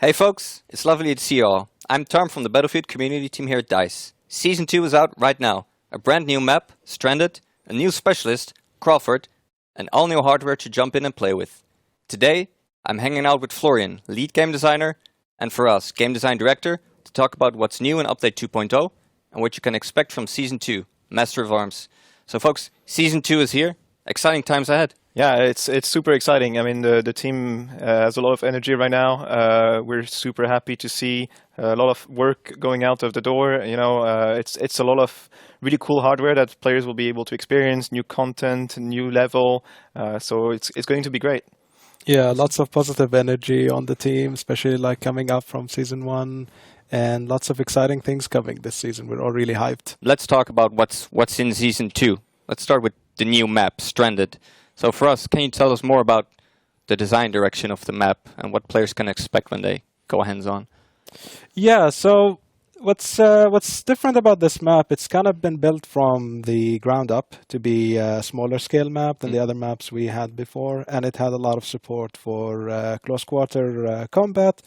Hey folks, it's lovely to see you all. I'm Tom from the Battlefield community team here at DICE. Season 2 is out right now. A brand new map, Stranded, a new specialist, Crawford, and all new hardware to jump in and play with. Today, I'm hanging out with Florian, lead game designer, and for us, game design director, to talk about what's new in Update 2.0 and what you can expect from Season 2, Master of Arms. So folks, Season 2 is here. Exciting times ahead. Yeah, it's super exciting. I mean, the team has a lot of energy right now. We're super happy to see a lot of work going out of the door. You know, it's a lot of really cool hardware that players will be able to experience, new content, new level. So it's going to be great. Yeah, lots of positive energy on the team, especially like coming up from season 1, and lots of exciting things coming this season. We're all really hyped. Let's talk about what's in Season 2. Let's start with the new map, Stranded. So for us, can you tell us more about the design direction of the map and what players can expect when they go hands-on? Yeah, so what's different about this map, it's kind of been built from the ground up to be a smaller scale map than the other maps we had before, and it had a lot of support for close quarter combat.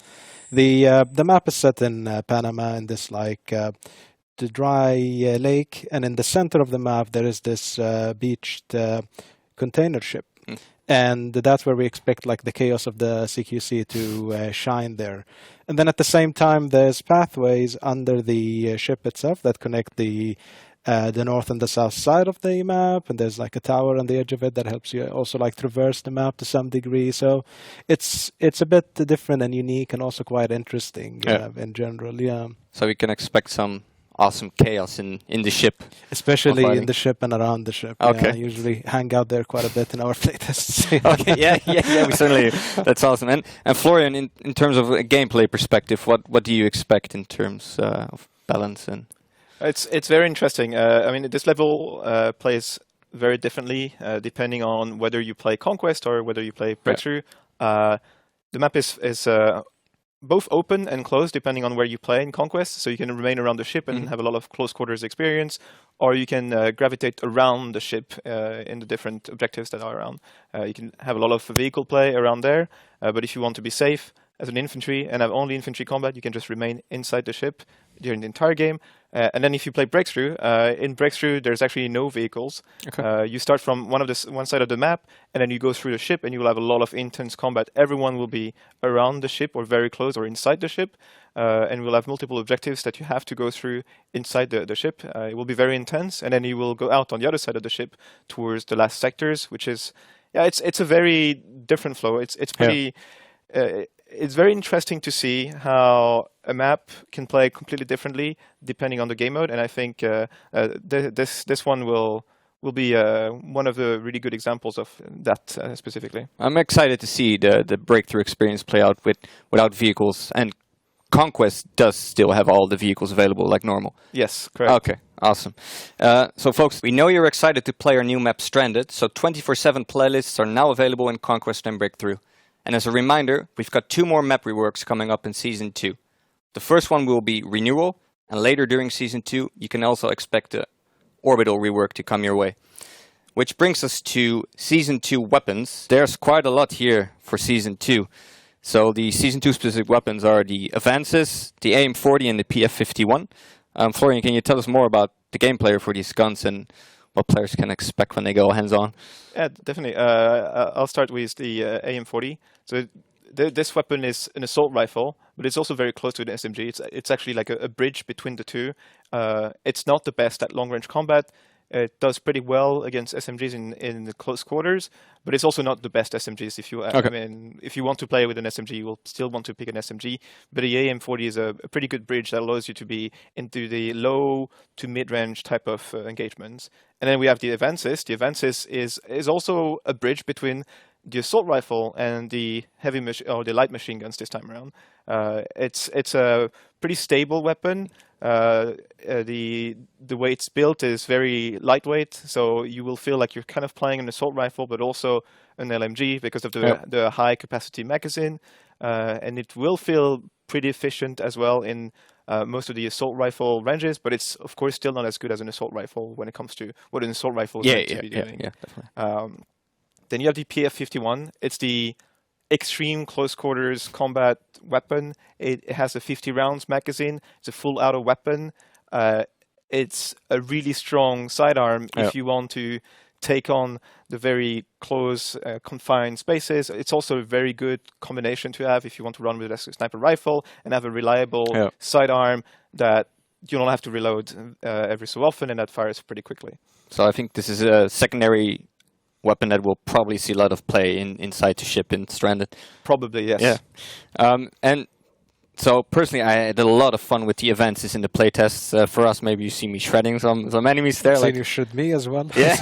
The map is set in Panama in this the dry lake, and in the center of the map there is this beached container ship. And that's where we expect like the chaos of the CQC to shine there. And then at the same time, there's pathways under the ship itself that connect the north and the south side of the map. And there's like a tower on the edge of it that helps you also like traverse the map to some degree. So it's a bit different and unique and also quite interesting in general. Yeah. So we can expect some awesome chaos in the ship. Especially in the ship and around the ship. Okay. Yeah, I usually hang out there quite a bit in our playtests. Okay, yeah, we certainly. That's awesome. And Florian, in terms of a gameplay perspective, what do you expect in terms of balance and? It's very interesting. I mean, this level plays very differently depending on whether you play Conquest or whether you play Breakthrough. The map is both open and closed depending on where you play in Conquest, so you can remain around the ship and have a lot of close quarters experience, or you can gravitate around the ship in the different objectives that are around. You can have a lot of vehicle play around there, but if you want to be safe as an infantry and have only infantry combat, you can just remain inside the ship during the entire game. And then if you play Breakthrough, in Breakthrough there's actually no vehicles. Okay. You start from one side of the map, and then you go through the ship, and you will have a lot of intense combat. Everyone will be around the ship or very close or inside the ship, and we'll have multiple objectives that you have to go through inside the ship. It will be very intense, and then you will go out on the other side of the ship towards the last sectors, which is, it's a very different flow. It's pretty... It's very interesting to see how a map can play completely differently depending on the game mode, and I think this one will be one of the really good examples of that specifically. I'm excited to see the Breakthrough experience play out without vehicles, and Conquest does still have all the vehicles available like normal. Yes, correct. Okay, awesome. So folks, we know you're excited to play our new map Stranded, so 24/7 playlists are now available in Conquest and Breakthrough. And as a reminder, we've got 2 more map reworks coming up in Season 2. The first one will be Renewal, and later during Season 2, you can also expect the Orbital rework to come your way. Which brings us to Season 2 weapons. There's quite a lot here for Season 2. So the Season 2 specific weapons are the Avances, the AM-40 and the PF-51. Florian, can you tell us more about the gameplay for these guns and what players can expect when they go hands-on? Yeah, definitely. I'll start with the AM-40. So this weapon is an assault rifle, but it's also very close to an SMG. It's actually like a bridge between the two. It's not the best at long-range combat. It does pretty well against SMGs in the close quarters, but it's also not the best SMGs. I mean, if you want to play with an SMG, you will still want to pick an SMG. But the AM-40 is a pretty good bridge that allows you to be into the low to mid-range type of engagements. And then we have the Avances. The Avances is also a bridge between the assault rifle and the the light machine guns this time around. It's a pretty stable weapon. The way it's built is very lightweight, so you will feel like you're kind of playing an assault rifle, but also an LMG because of the high capacity magazine, and it will feel pretty efficient as well in most of the assault rifle ranges, but it's of course still not as good as an assault rifle when it comes to what an assault rifle is meant to be doing. Yeah, definitely. Then you have the PF-51. extreme close quarters combat weapon. It has a 50 rounds magazine. It's a full auto weapon. It's a really strong sidearm if you want to take on the very close, confined spaces. It's also a very good combination to have if you want to run with a sniper rifle and have a reliable sidearm that you don't have to reload every so often, and that fires pretty quickly. So I think this is a secondary weapon that will probably see a lot of play inside to ship in Stranded. Probably, yes. Yeah. And so personally, I had a lot of fun with the events in the playtests. For us, maybe you see me shredding some enemies there. Like you shred me as well. Yeah.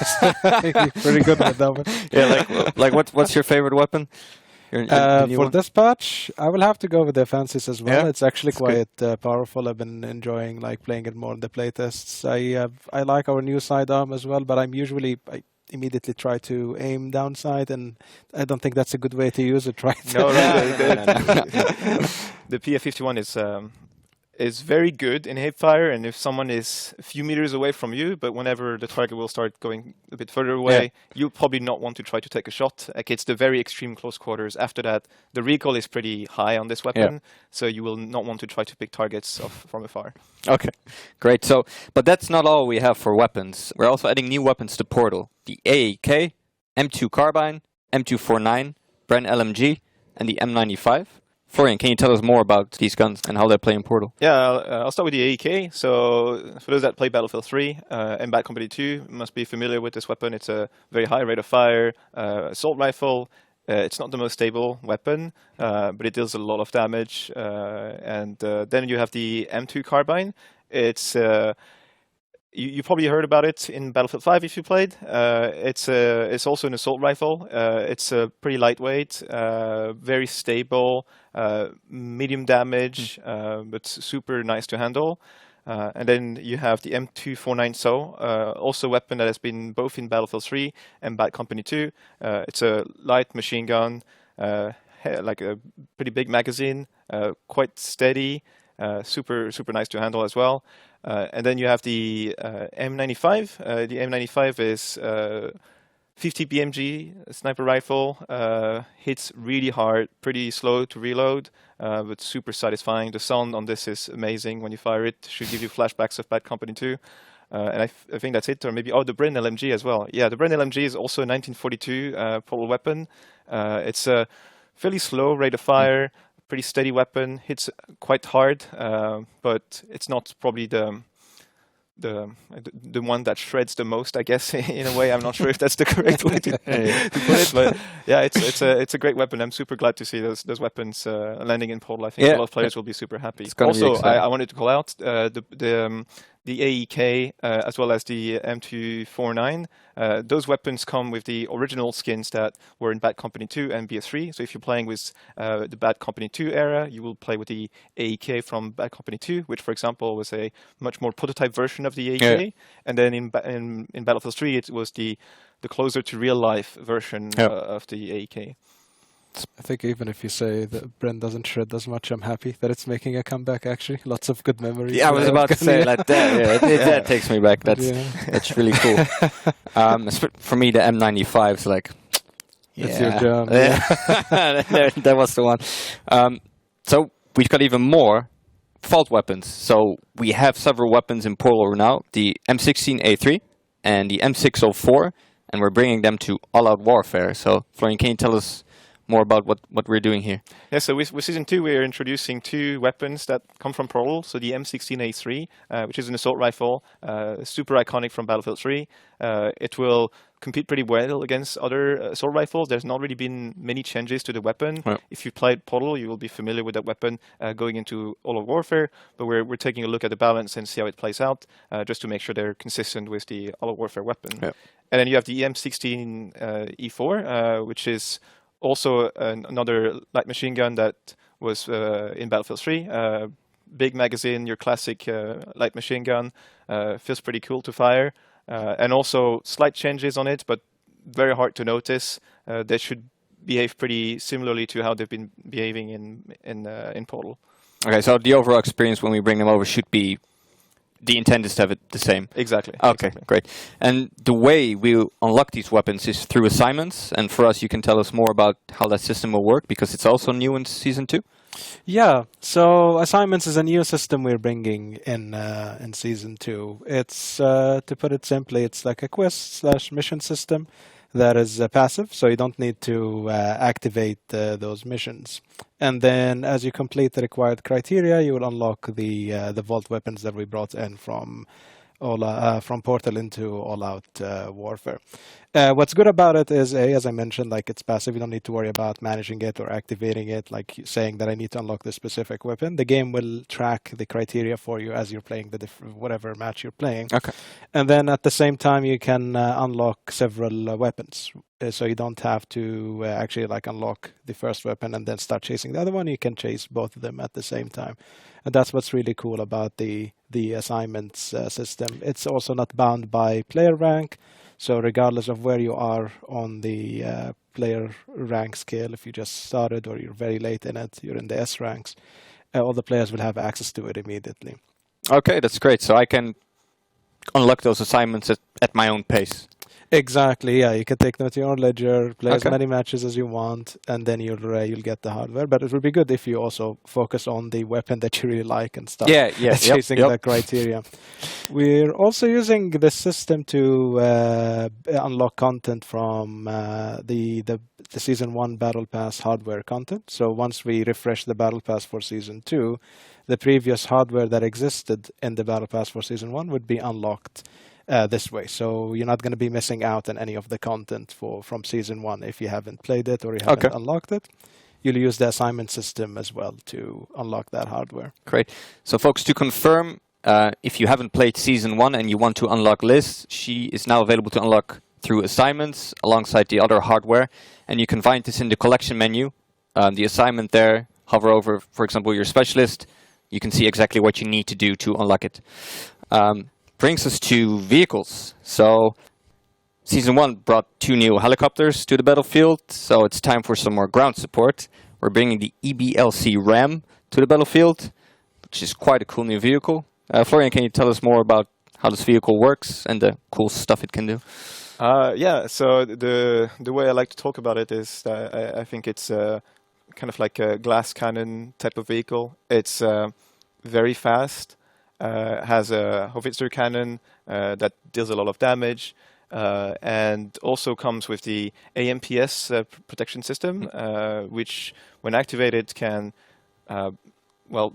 Pretty good with that one. Yeah, like what's your favorite weapon? For this patch, I will have to go with the Fences as well. Yeah, it's actually quite powerful. I've been enjoying playing it more in the playtests. I like our new sidearm as well, but I immediately try to aim downside, and I don't think that's a good way to use it, right? No, the PF51 is very good in hipfire, and if someone is a few meters away from you, but whenever the target will start going a bit further away, you'll probably not want to try to take a shot. Like, it's the very extreme close quarters. After that, the recoil is pretty high on this weapon, so you will not want to try to pick targets from afar. Okay, great. So, but that's not all we have for weapons. We're also adding new weapons to Portal: the AEK, M2 Carbine, M249, Bren LMG, and the M95. Florian, can you tell us more about these guns and how they play in Portal? Yeah, I'll start with the AEK. So for those that play Battlefield 3 and Bad Company 2, must be familiar with this weapon. It's a very high rate of fire assault rifle. It's not the most stable weapon, but it deals a lot of damage. And then you have the M2 Carbine. It's you probably heard about it in Battlefield 5 if you played. It's also an assault rifle. It's pretty lightweight, very stable, medium damage, but super nice to handle. And then you have the M249 SO, also a weapon that has been both in Battlefield 3 and Bad Company 2. It's a light machine gun, like a pretty big magazine, quite steady, super nice to handle as well. And then you have the M95. The M95 is 50 BMG sniper rifle, hits really hard, pretty slow to reload, but super satisfying. The sound on this is amazing when you fire it. Should give you flashbacks of Bad Company 2. And I think that's it, or maybe, the Bren LMG as well. Yeah, the Bren LMG is also a 1942 Portal weapon. It's a fairly slow rate of fire, pretty steady weapon, hits quite hard, but it's not probably the one that shreds the most, I guess. In a way, I'm not sure if that's the correct way to put it, but yeah, it's a great weapon. I'm super glad to see those weapons landing in Portal. I think a lot of players will be super happy. Also, I wanted to call out the AEK as well as the M249. Those weapons come with the original skins that were in Bad Company 2 and BF3. So if you're playing with the Bad Company 2 era, you will play with the AEK from Bad Company 2, which, for example, was a much more prototype version of the AEK. Yeah. And then in Battlefield 3, it was the closer to real life version of the AEK. I think even if you say that Bren doesn't shred as much, I'm happy that it's making a comeback, actually. Lots of good memories. Yeah, I was about to say like that. Yeah, that takes me back. That's really cool. For me, the M95 is like... It's your jam. That was the one. So we've got even more Vault weapons. So we have several weapons in Portal now. The M16A3 and the M604. And we're bringing them to All Out Warfare. So Florian, can you tell us more about what we're doing here? Yeah, so with Season 2, we're introducing two weapons that come from Portal. So the M16A3, which is an assault rifle, super iconic from Battlefield 3. It will compete pretty well against other assault rifles. There's not really been many changes to the weapon. Yeah. If you played Portal, you will be familiar with that weapon going into All Out Warfare. But we're taking a look at the balance and see how it plays out, just to make sure they're consistent with the All Out Warfare weapon. Yeah. And then you have the M16E4, which is also another light machine gun that was in Battlefield 3. Big magazine, your classic light machine gun. Feels pretty cool to fire. And also slight changes on it, but very hard to notice. They should behave pretty similarly to how they've been behaving in Portal. Okay, so the overall experience when we bring them over should be the intent is to have it the same. Exactly. Okay, exactly. great. And the way we unlock these weapons is through assignments. And for us, you can tell us more about how that system will work, because it's also new in Season 2. Yeah, so assignments is a new system we're bringing in season 2. It's to put it simply, it's like a quest/mission system that is passive, so you don't need to activate those missions. And then, as you complete the required criteria, you will unlock the vault weapons that we brought in from Portal into All Out Warfare. What's good about it is, as I mentioned, like it's passive. You don't need to worry about managing it or activating it, like saying that I need to unlock this specific weapon. The game will track the criteria for you as you're playing whatever match you're playing. Okay. And then at the same time, you can unlock several weapons. So you don't have to actually like unlock the first weapon and then start chasing the other one. You can chase both of them at the same time. And that's what's really cool about the assignments system. It's also not bound by player rank. So regardless of where you are on the player rank scale, if you just started or you're very late in it, you're in the S ranks, all the players will have access to it immediately. Okay, that's great. So I can unlock those assignments at my own pace. Exactly, yeah. You can take them to your own ledger, play as Okay. many matches as you want, and then you'll get the hardware. But it would be good if you also focus on the weapon that you really like and stuff. Yeah, yeah, chasing yep. the criteria. We're also using this system to unlock content from the Season 1 Battle Pass hardware content. So once we refresh the Battle Pass for Season 2, the previous hardware that existed in the Battle Pass for Season 1 would be unlocked this way. So you're not going to be missing out on any of the content from Season 1 if you haven't played it or you haven't Okay. unlocked it. You'll use the assignment system as well to unlock that hardware. Great. So folks, to confirm, if you haven't played Season 1 and you want to unlock Liz, she is now available to unlock through assignments alongside the other hardware. And you can find this in the collection menu. The assignment there, hover over, for example, your specialist. You can see exactly what you need to do to unlock it. Brings us to vehicles. So Season 1 brought 2 new helicopters to the battlefield, so it's time for some more ground support. We're bringing the EBLC Ram to the battlefield, which is quite a cool new vehicle. Florian, can you tell us more about how this vehicle works and the cool stuff it can do? Yeah, so the way I like to talk about it is I think it's kind of like a glass cannon type of vehicle. It's very fast, has a howitzer cannon that deals a lot of damage, and also comes with the AMPS protection system, which when activated can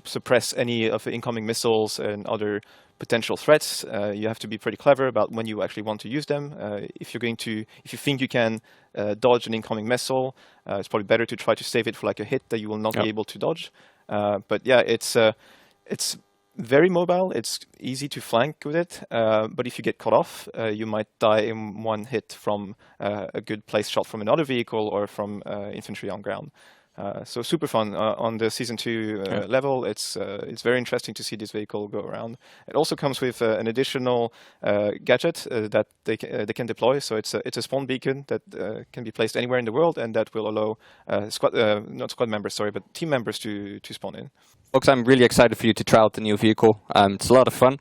suppress any of the incoming missiles and other potential threats. You have to be pretty clever about when you actually want to use them. If you think you can dodge an incoming missile, it's probably better to try to save it for like a hit that you will not be able to dodge. But yeah, it's very mobile. It's easy to flank with it. But if you get cut off, you might die in one hit from a good place shot from another vehicle or from infantry on ground. So super fun on the Season 2 level. It's very interesting to see this vehicle go around. It also comes with an additional gadget that they can deploy. So it's a spawn beacon that can be placed anywhere in the world, and that will allow team members to spawn in. Folks, I'm really excited for you to try out the new vehicle. It's a lot of fun.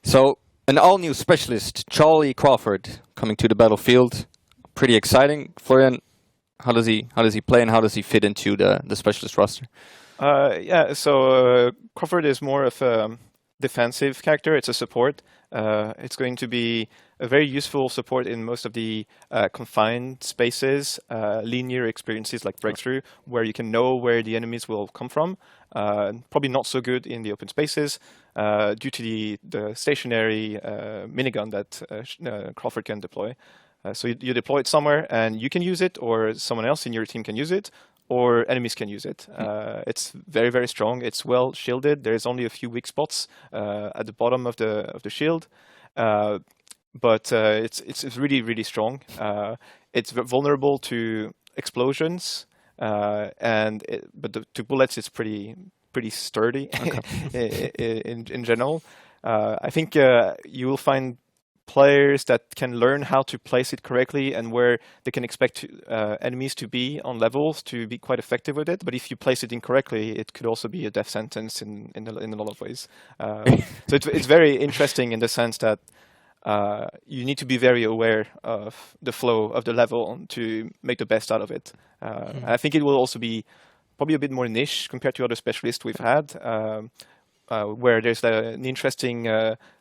So an all-new specialist, Charlie Crawford, coming to the battlefield. Pretty exciting. Florian, how does he play and how does he fit into the specialist roster? So Crawford is more of a defensive character. It's a support. It's going to be a very useful support in most of the confined spaces, linear experiences like Breakthrough, where you can know where the enemies will come from. Probably not so good in the open spaces due to the stationary minigun that Crawford can deploy. So you deploy it somewhere and you can use it, or someone else in your team can use it, or enemies can use it. It's very, very strong. It's well shielded. There's only a few weak spots at the bottom of the shield, but it's really, really strong. It's vulnerable to explosions, but to bullets it's pretty sturdy in general. I think you will find players that can learn how to place it correctly and where they can expect enemies to be on levels to be quite effective with it. But if you place it incorrectly, it could also be a death sentence in a lot of ways. So it's very interesting in the sense that you need to be very aware of the flow of the level to make the best out of it. I think it will also be probably a bit more niche compared to other specialists we've had, where there's an interesting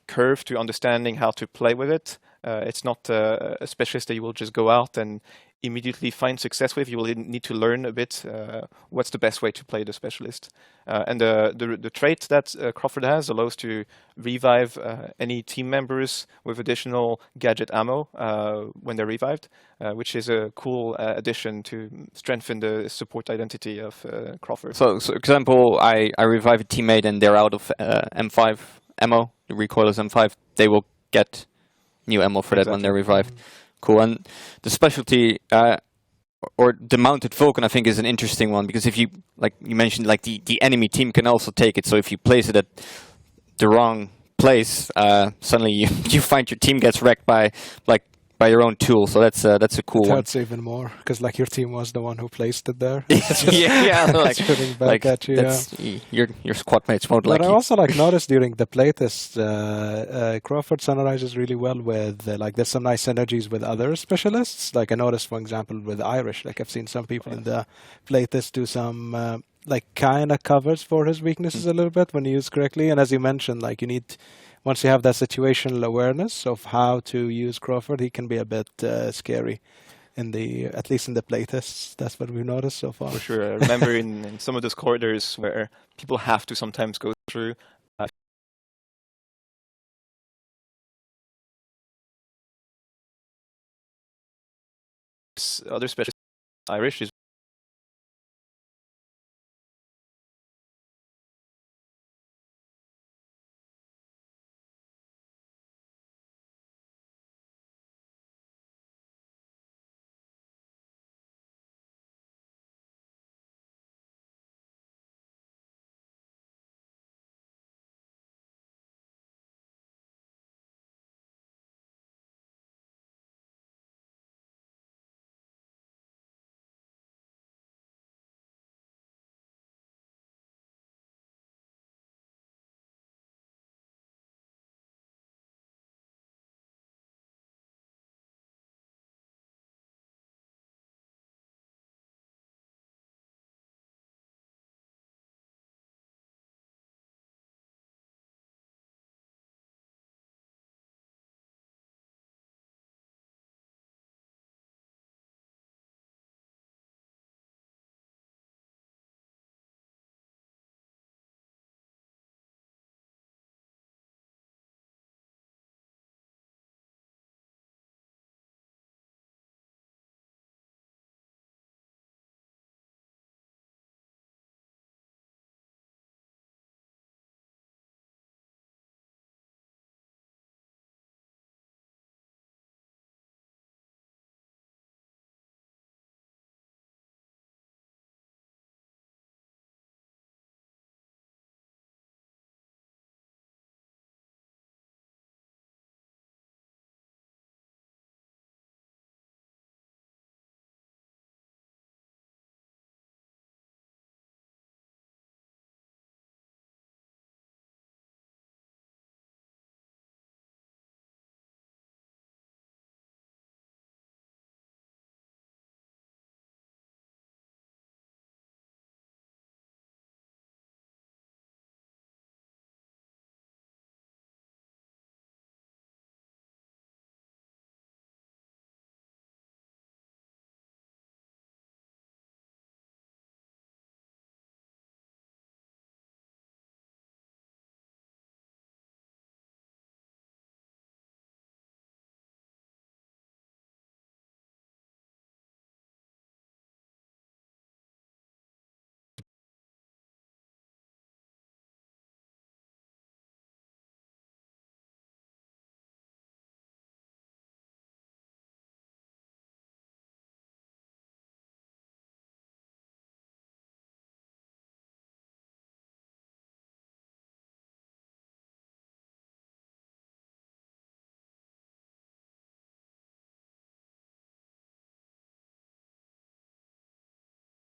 curve to understanding how to play with it. It's not a specialist that you will just go out and immediately find success with. You will need to learn a bit what's the best way to play the specialist. And the trait that Crawford has allows to revive any team members with additional gadget ammo when they're revived, which is a cool addition to strengthen the support identity of Crawford. So example, I revive a teammate and they're out of M5 ammo, the recoil is M5, they will get new ammo for that when they're revived. Cool. And the specialty or the mounted Vulcan, I think, is an interesting one, because if you, like you mentioned, like the enemy team can also take it. So if you place it at the wrong place, suddenly you find your team gets wrecked by your own tool. So that's a cool one. That's even more, because like your team was the one who placed it there. yeah, like shooting back at you. Your squad mates won't like But I you. also noticed during the playtest, Crawford synergizes really well with there's some nice synergies with other specialists. Like I noticed, for example, with Irish. Like I've seen some people in the playtest do some kind of covers for his weaknesses a little bit when used correctly. And as you mentioned, like you need. Once you have that situational awareness of how to use Crawford, he can be a bit scary, at least in the playtests. That's what we've noticed so far. For sure. I remember in some of those corridors where people have to sometimes go through. Other specialists, Irish is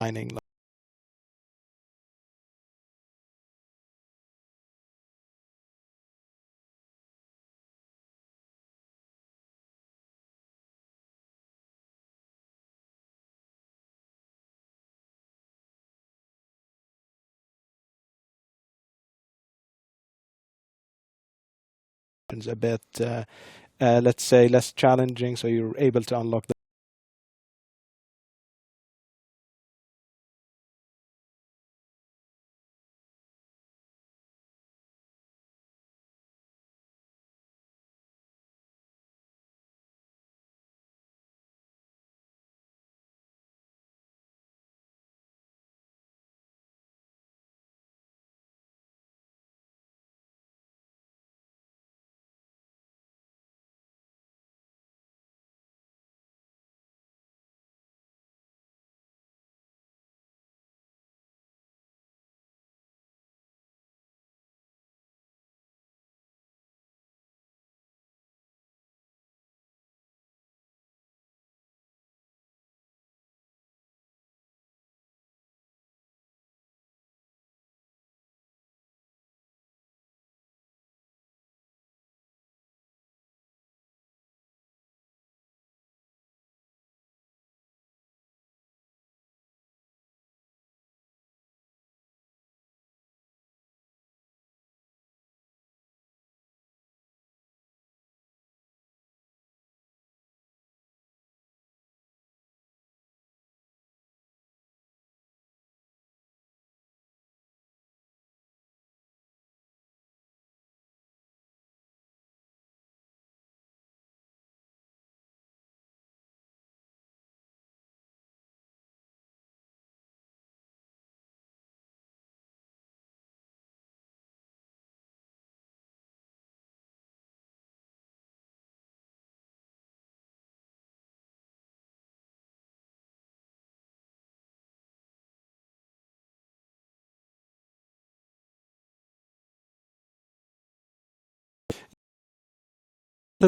mining. A bit, let's say, less challenging, so you're able to unlock the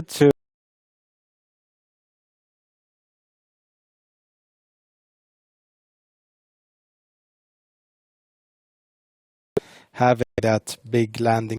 to having that big landing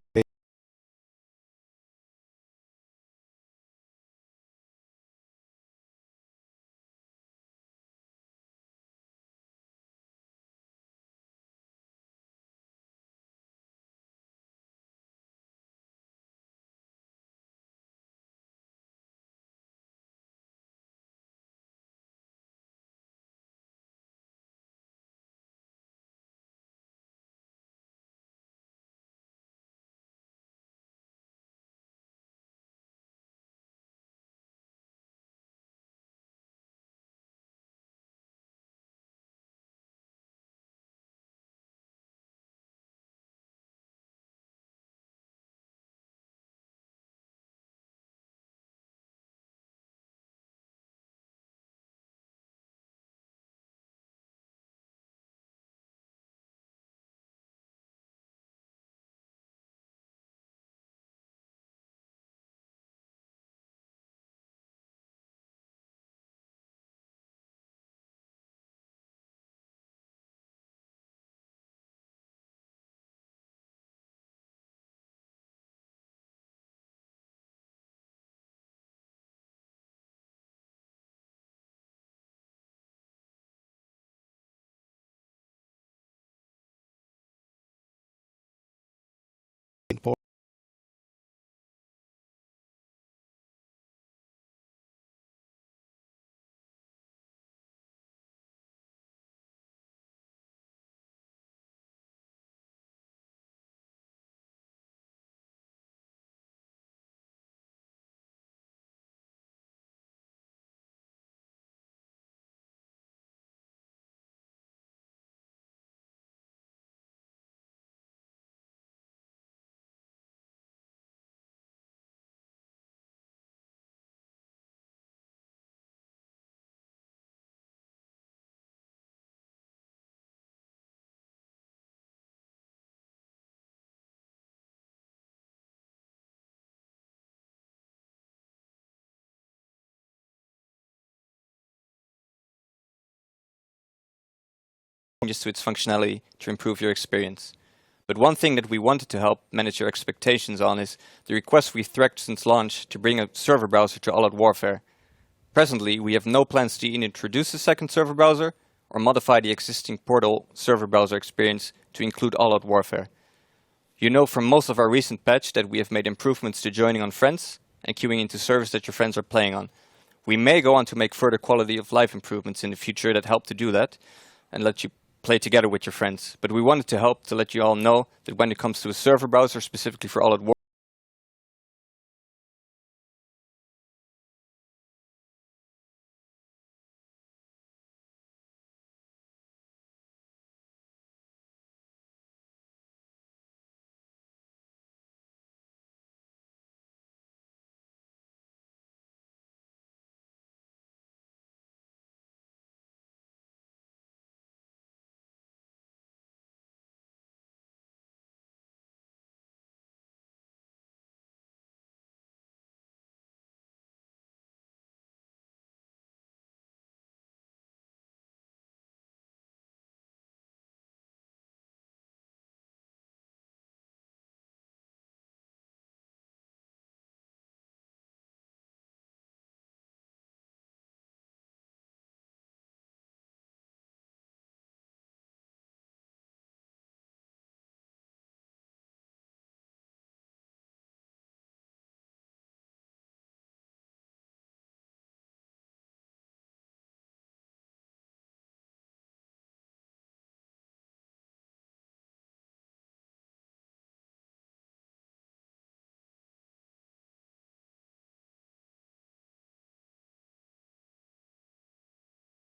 changes to its functionality to improve your experience. But one thing that we wanted to help manage your expectations on is the request we've tracked since launch to bring a server browser to All Out Warfare. Presently, we have no plans to either introduce a second server browser or modify the existing Portal server browser experience to include All Out Warfare. You know from most of our recent patch that we have made improvements to joining on friends and queuing into servers that your friends are playing on. We may go on to make further quality of life improvements in the future that help to do that and let you play together with your friends. But we wanted to help to let you all know that when it comes to a server browser specifically for All Out Warfare,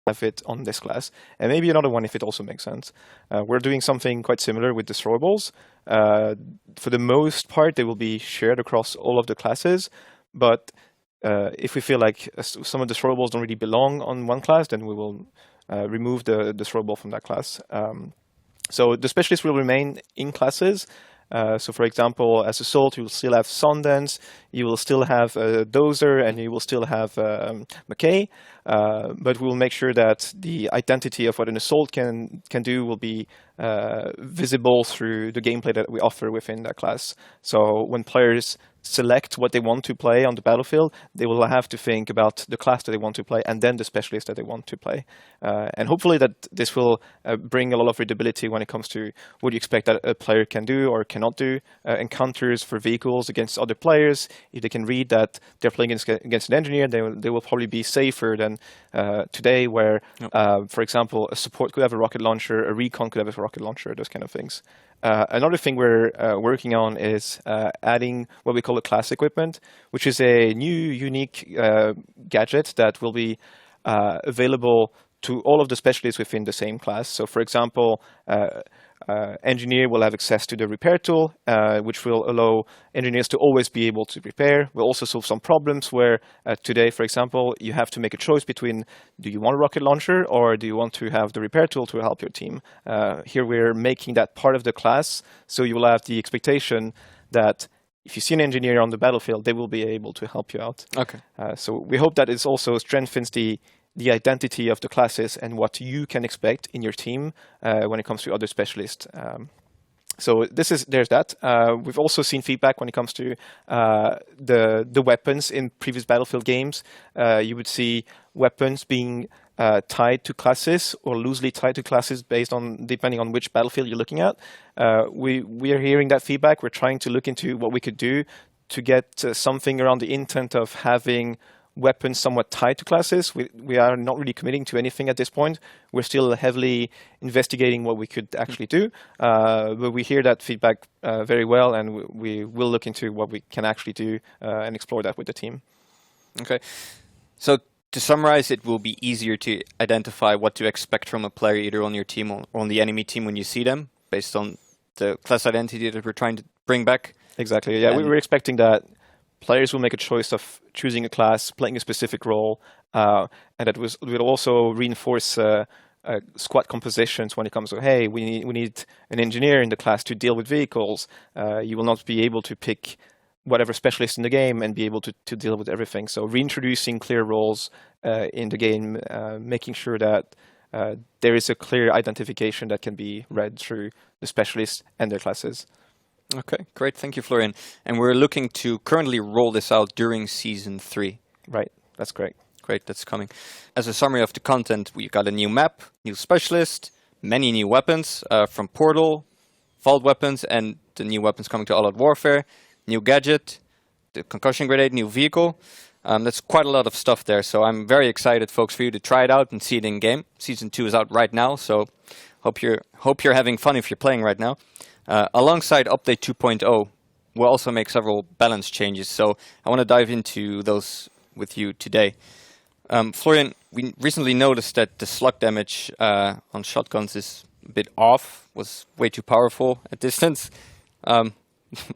have it on this class, and maybe another one if it also makes sense. We're doing something quite similar with destroyables. For the most part, they will be shared across all of the classes, but if we feel like some of the destroyables don't really belong on one class, then we will remove the destroyable from that class. So the specialists will remain in classes. So for example, as Assault, you will still have Sundance, you will still have Dozer, and you will still have McKay. But we will make sure that the identity of what an Assault can do will be visible through the gameplay that we offer within that class. So when players select what they want to play on the battlefield, they will have to think about the class that they want to play and then the specialist that they want to play. And hopefully that this will bring a lot of readability when it comes to what you expect that a player can do or cannot do. Encounters for vehicles against other players, if they can read that they're playing against an engineer, they will probably be safer than today where, for example, a support could have a rocket launcher, a recon could have a rocket launcher, those kind of things. Another thing we're working on is adding what we call a class equipment, which is a new, unique gadget that will be available to all of the specialists within the same class. So, for example, engineer will have access to the repair tool, which will allow engineers to always be able to repair. We'll also solve some problems where today, for example, you have to make a choice between do you want a rocket launcher or do you want to have the repair tool to help your team? Here we're making that part of the class, so you will have the expectation that if you see an engineer on the battlefield, they will be able to help you out. Okay. So we hope that it also strengthens the identity of the classes and what you can expect in your team when it comes to other specialists. So there's that. We've also seen feedback when it comes to the weapons in previous Battlefield games. You would see weapons being tied to classes or loosely tied to classes based on depending on which battlefield you're looking at. We are hearing that feedback. We're trying to look into what we could do to get something around the intent of having weapons somewhat tied to classes. We are not really committing to anything at this point. We're still heavily investigating what we could actually do, but we hear that feedback very well, and we will look into what we can actually do and explore that with the team. Okay. So to summarize, it will be easier to identify what to expect from a player either on your team or on the enemy team when you see them, based on the class identity that we're trying to bring back. Exactly. Yeah, we were expecting that players will make a choice of choosing a class, playing a specific role, and that will also reinforce squad compositions when it comes to, hey, we need an engineer in the class to deal with vehicles. You will not be able to pick whatever specialist in the game and be able to deal with everything. So reintroducing clear roles in the game, making sure that there is a clear identification that can be read through the specialists and their classes. Okay, great. Thank you, Florian. And we're looking to currently roll this out during Season 3. Right, that's great. Great, that's coming. As a summary of the content, we got a new map, new specialist, many new weapons from Portal, Vault weapons, and the new weapons coming to All Out Warfare, new gadget, the concussion grenade, new vehicle. That's quite a lot of stuff there, so I'm very excited, folks, for you to try it out and see it in game. Season 2 is out right now, so hope you're having fun if you're playing right now. Alongside Update 2.0, we'll also make several balance changes, so I want to dive into those with you today. Florian, we recently noticed that the slug damage on shotguns is a bit off, was way too powerful at distance. Are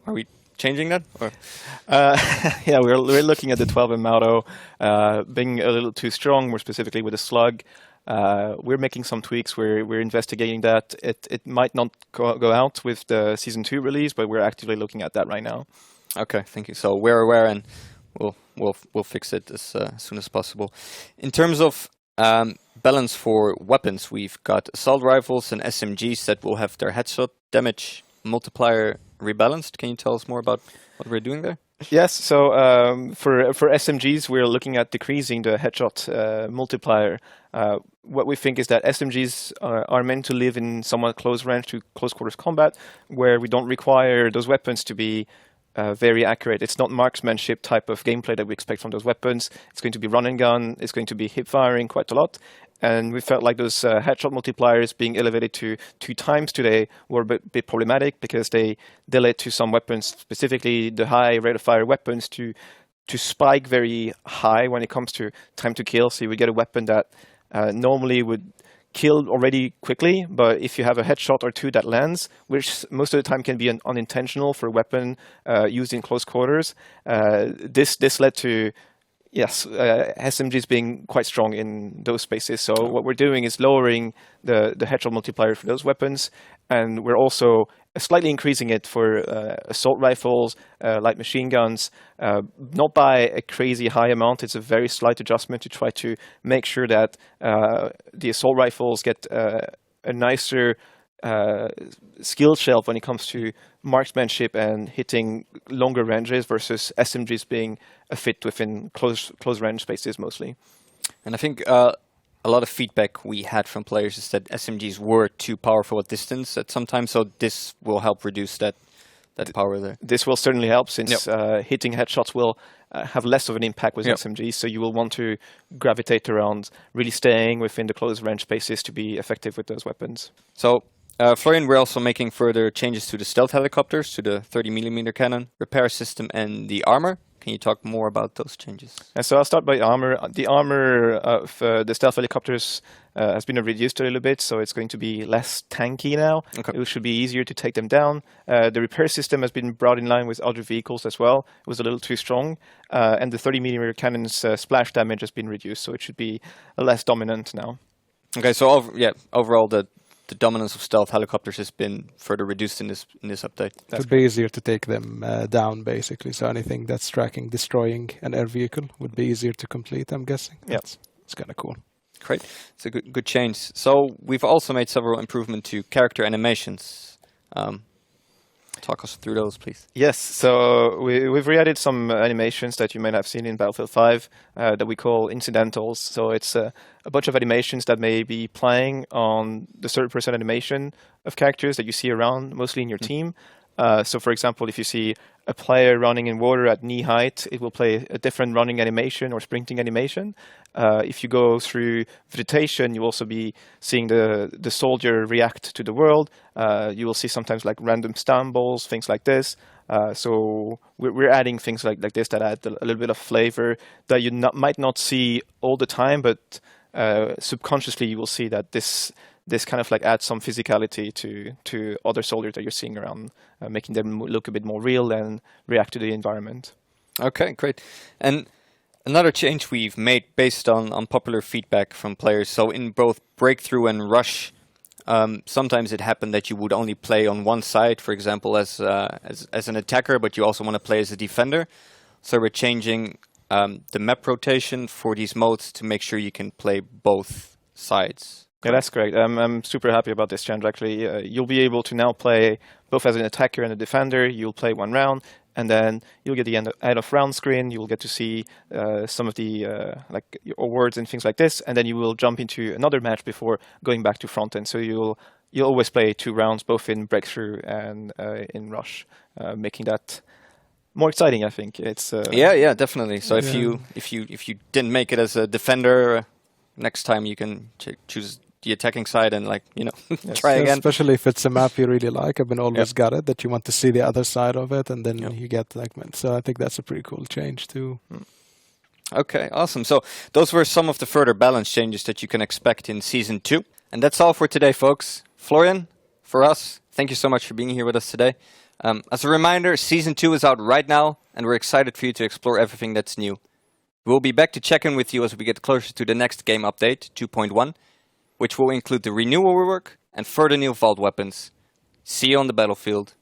we changing that? Or? Yeah, we're looking at the 12M auto being a little too strong, more specifically with the slug. We're making some tweaks. We're investigating that. It might not go out with the Season 2 release, but we're actively looking at that right now. Okay, thank you. So we're aware, and we'll fix it as soon as possible. In terms of balance for weapons, we've got assault rifles and SMGs that will have their headshot damage multiplier rebalanced. Can you tell us more about what we're doing there? Yes, so for SMGs, we're looking at decreasing the headshot multiplier. What we think is that SMGs are meant to live in somewhat close range to close quarters combat, where we don't require those weapons to be very accurate. It's not marksmanship type of gameplay that we expect from those weapons. It's going to be run and gun. It's going to be hip firing quite a lot. And we felt like those headshot multipliers being elevated to 2 times today were a bit problematic, because they led to some weapons, specifically the high rate of fire weapons, to spike very high when it comes to time to kill. So you would get a weapon that normally would kill already quickly, but if you have a headshot or 2 that lands, which most of the time can be unintentional for a weapon used in close quarters, this led to SMGs being quite strong in those spaces. So what we're doing is lowering the headshot multiplier for those weapons, and we're also slightly increasing it for assault rifles, light machine guns, not by a crazy high amount. It's a very slight adjustment to try to make sure that the assault rifles get a nicer skill shelf when it comes to marksmanship and hitting longer ranges, versus SMGs being a fit within close range spaces mostly. And I think a lot of feedback we had from players is that SMGs were too powerful at distance at some time, so this will help reduce that power there. This will certainly help, since hitting headshots will have less of an impact with SMGs, so you will want to gravitate around really staying within the close range spaces to be effective with those weapons. So Florian, we're also making further changes to the stealth helicopters, to the 30mm cannon, repair system, and the armor. Can you talk more about those changes? So I'll start by armor. The armor of the stealth helicopters has been reduced a little bit, so it's going to be less tanky now. Okay. It should be easier to take them down. The repair system has been brought in line with other vehicles as well. It was a little too strong. And the 30mm cannon's splash damage has been reduced, so it should be less dominant now. Okay, so overall the dominance of stealth helicopters has been further reduced in this update. It would be easier to take them down, basically. So anything that's destroying an air vehicle would be easier to complete, I'm guessing. Yes. It's kind of cool. Great. It's a good change. So we've also made several improvements to character animations. Talk us through those, please. Yes, so we've re-added some animations that you may have seen in Battlefield 5 that we call incidentals. So it's a bunch of animations that may be playing on the third-person animation of characters that you see around, mostly in your team. So, for example, if you see a player running in water at knee height, it will play a different running animation or sprinting animation. If you go through vegetation, you'll also be seeing the soldier react to the world. You will see sometimes like random stumbles, things like this. So we're adding things like this that add a little bit of flavor that you might not see all the time, but subconsciously you will see that this kind of like adds some physicality to other soldiers that you're seeing around, making them look a bit more real and react to the environment. Okay, great. And another change we've made based on popular feedback from players. So in both Breakthrough and Rush, sometimes it happened that you would only play on one side, for example, as an attacker, but you also want to play as a defender. So we're changing the map rotation for these modes to make sure you can play both sides. Yeah, that's correct. I'm super happy about this change, actually. You'll be able to now play both as an attacker and a defender. You'll play one round, and then you'll get the end of round screen. You'll get to see some of the like awards and things like this, and then you will jump into another match before going back to front end. So you'll always play 2 rounds, both in Breakthrough and in Rush, making that more exciting. I think it's yeah, definitely. So if you didn't make it as a defender, next time you can choose the attacking side and try again. Especially if it's a map you really like. I've been always got it that you want to see the other side of it, and then you get so I think that's a pretty cool change too. Okay, awesome. So those were some of the further balance changes that you can expect in Season 2. And that's all for today, folks. Florian, for us, thank you so much for being here with us today. As a reminder, Season 2 is out right now, and we're excited for you to explore everything that's new. We'll be back to check in with you as we get closer to the next game update, 2.1, which will include the renewal rework and further new vault weapons. See you on the battlefield.